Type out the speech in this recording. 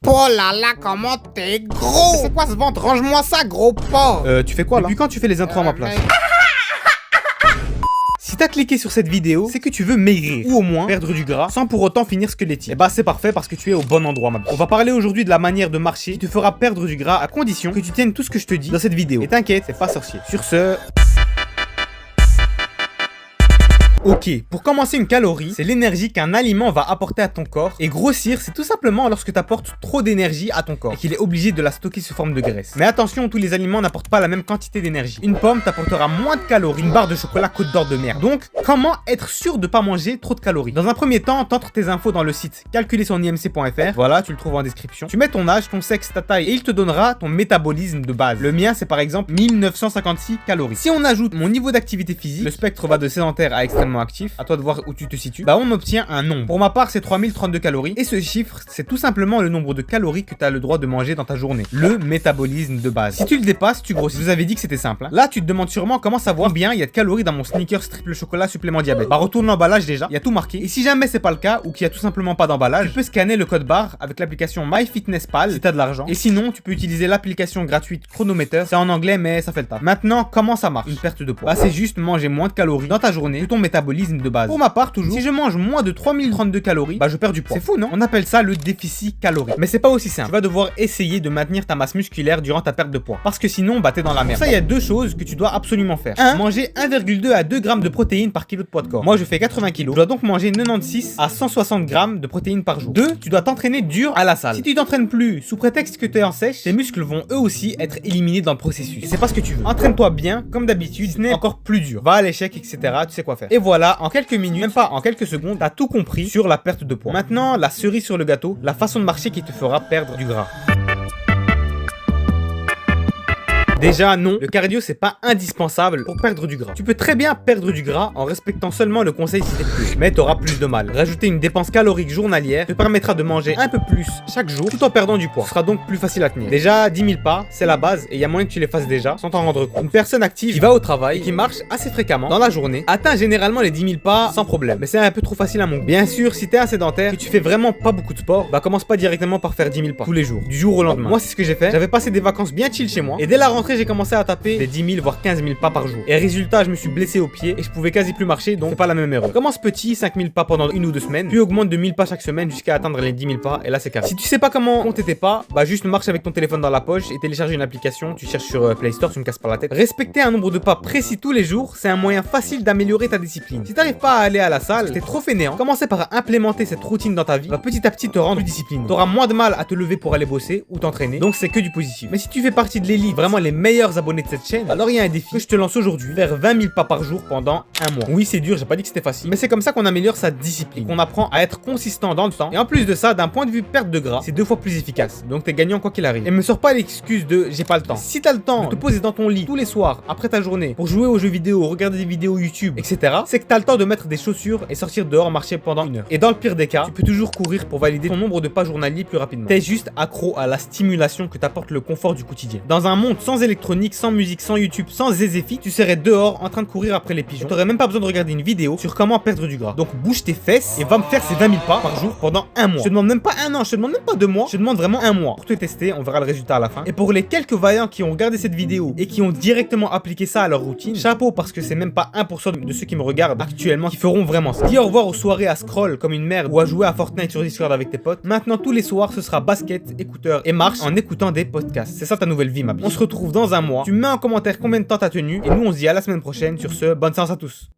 Oh là là, comment t'es gros! C'est quoi ce ventre? Range-moi ça, gros porc! Tu fais quoi là? Depuis quand tu fais les intros à ma place? Si t'as cliqué sur cette vidéo, c'est que tu veux maigrir, ou au moins perdre du gras, sans pour autant finir squelettique. Et bah c'est parfait parce que tu es au bon endroit ma. On va parler aujourd'hui de la manière de marcher qui te fera perdre du gras à condition que tu tiennes tout ce que je te dis dans cette vidéo. Et t'inquiète, c'est pas sorcier. Sur ce... Ok, pour commencer, une calorie, c'est l'énergie qu'un aliment va apporter à ton corps. Et grossir, c'est tout simplement lorsque tu apportes trop d'énergie à ton corps et qu'il est obligé de la stocker sous forme de graisse. Mais attention, tous les aliments n'apportent pas la même quantité d'énergie. Une pomme t'apportera moins de calories qu'une barre de chocolat Côte d'Or de merde. Donc, comment être sûr de pas manger trop de calories? Dans un premier temps, t'entres tes infos dans le site calculersonimc.fr. Voilà, tu le trouves en description. Tu mets ton âge, ton sexe, ta taille et il te donnera ton métabolisme de base. Le mien, c'est par exemple 1956 calories. Si on ajoute mon niveau d'activité physique, le spectre va de sédentaire à extrêmement actif, à toi de voir où tu te situes, bah on obtient un nombre. Pour ma part, c'est 3032 calories et ce chiffre, c'est tout simplement le nombre de calories que tu as le droit de manger dans ta journée. Le métabolisme de base. Si tu le dépasses, tu grossis. Je vous avais dit que c'était simple. Hein. Là, tu te demandes sûrement comment savoir combien il y a de calories dans mon Snickers triple chocolat supplément diabète. Bah retourne l'emballage déjà, il y a tout marqué. Et si jamais c'est pas le cas ou qu'il y a tout simplement pas d'emballage, tu peux scanner le code barre avec l'application MyFitnessPal si t'as de l'argent. Et sinon, tu peux utiliser l'application gratuite Chronometer. C'est en anglais mais ça fait le taf. Maintenant, comment ça marche? Une perte de poids. Bah c'est juste manger moins de calories dans ta journée que ton métabolisme de base. Pour ma part, toujours, si je mange moins de 3032 calories, bah je perds du poids. C'est fou, non? On appelle ça le déficit calorique. Mais c'est pas aussi simple. Tu vas devoir essayer de maintenir ta masse musculaire durant ta perte de poids. Parce que sinon, bah t'es dans la merde. Pour ça, il y a deux choses que tu dois absolument faire. 1. Manger 1,2 à 2 grammes de protéines par kilo de poids de corps. Moi, je fais 80 kg. Je dois donc manger 96 à 160 grammes de protéines par jour. 2. Tu dois t'entraîner dur à la salle. Si tu t'entraînes plus sous prétexte que tu es en sèche, tes muscles vont eux aussi être éliminés dans le processus. Et c'est pas ce que tu veux. Entraîne-toi bien, comme d'habitude, ce n'est encore plus dur. Va à l'échec, etc. Tu sais quoi faire. Et voilà, en quelques minutes, même pas en quelques secondes, t'as tout compris sur la perte de poids. Maintenant, la cerise sur le gâteau, la façon de marcher qui te fera perdre du gras. Déjà non, le cardio c'est pas indispensable pour perdre du gras. Tu peux très bien perdre du gras en respectant seulement le conseil cité plus, mais t'auras plus de mal. Rajouter une dépense calorique journalière te permettra de manger un peu plus chaque jour tout en perdant du poids. Ce sera donc plus facile à tenir. Déjà 10 000 pas, c'est la base et il y a moyen que tu les fasses déjà sans t'en rendre compte. Une personne active qui va au travail et qui marche assez fréquemment dans la journée atteint généralement les 10 000 pas sans problème. Mais c'est un peu trop facile à mon goût. Bien sûr, si t'es un sédentaire et que tu fais vraiment pas beaucoup de sport, bah commence pas directement par faire 10 000 pas tous les jours, du jour au lendemain. Moi c'est ce que j'ai fait. J'avais passé des vacances bien chill chez moi et dès la rentrée j'ai commencé à taper des 10 000 voire 15 000 pas par jour. Et résultat, je me suis blessé au pied et je pouvais quasi plus marcher, donc c'est pas la même erreur. Commence petit, 5 000 pas pendant 1 ou 2 semaines, puis augmente de 1000 pas chaque semaine jusqu'à atteindre les 10 000 pas et là c'est carré. Si tu sais pas comment compter tes pas, bah juste marche avec ton téléphone dans la poche et télécharge une application, tu cherches sur Play Store, tu me casses pas la tête. Respecter un nombre de pas précis tous les jours, c'est un moyen facile d'améliorer ta discipline. Si t'arrives pas à aller à la salle, t'es trop fainéant, commencer par implémenter cette routine dans ta vie va petit à petit te rendre plus discipliné. T'auras moins de mal à te lever pour aller bosser ou t'entraîner, donc c'est que du positif. Mais si tu fais partie de l'élite, vraiment les meilleurs abonnés de cette chaîne, alors il y a un défi que je te lance aujourd'hui, faire 20 000 pas par jour pendant un mois. Oui, c'est dur, j'ai pas dit que c'était facile, mais c'est comme ça qu'on améliore sa discipline, qu'on apprend à être consistant dans le temps. Et en plus de ça, d'un point de vue perte de gras, c'est 2 fois plus efficace. Donc t'es gagnant quoi qu'il arrive. Et me sors pas l'excuse de j'ai pas le temps. Si t'as le temps de te poser dans ton lit tous les soirs après ta journée pour jouer aux jeux vidéo, regarder des vidéos YouTube, etc., c'est que t'as le temps de mettre des chaussures et sortir dehors marcher pendant 1 heure. Et dans le pire des cas, tu peux toujours courir pour valider ton nombre de pas journaliers plus rapidement. T'es juste accro à la stimulation que t'apporte le confort du quotidien. Dans un monde sans électronique, sans musique, sans YouTube, sans zézéfi, tu serais dehors en train de courir après les pigeons. T'aurais même pas besoin de regarder une vidéo sur comment perdre du gras. Donc bouge tes fesses et va me faire ces 20 000 pas par jour pendant un mois. Je te demande même pas un an, je te demande même pas 2 mois, je te demande vraiment un mois. Pour te tester, on verra le résultat à la fin. Et pour les quelques vaillants qui ont regardé cette vidéo et qui ont directement appliqué ça à leur routine, chapeau parce que c'est même pas 1% de ceux qui me regardent actuellement qui feront vraiment ça. Dis au revoir aux soirées à scroll comme une merde ou à jouer à Fortnite sur Discord avec tes potes. Maintenant tous les soirs ce sera basket, écouteurs et marche en écoutant des podcasts. C'est ça ta nouvelle vie ma bille. On se retrouve dans un mois. Tu mets en commentaire combien de temps t'as tenu et nous on se dit à la semaine prochaine. Sur ce, bonne séance à tous.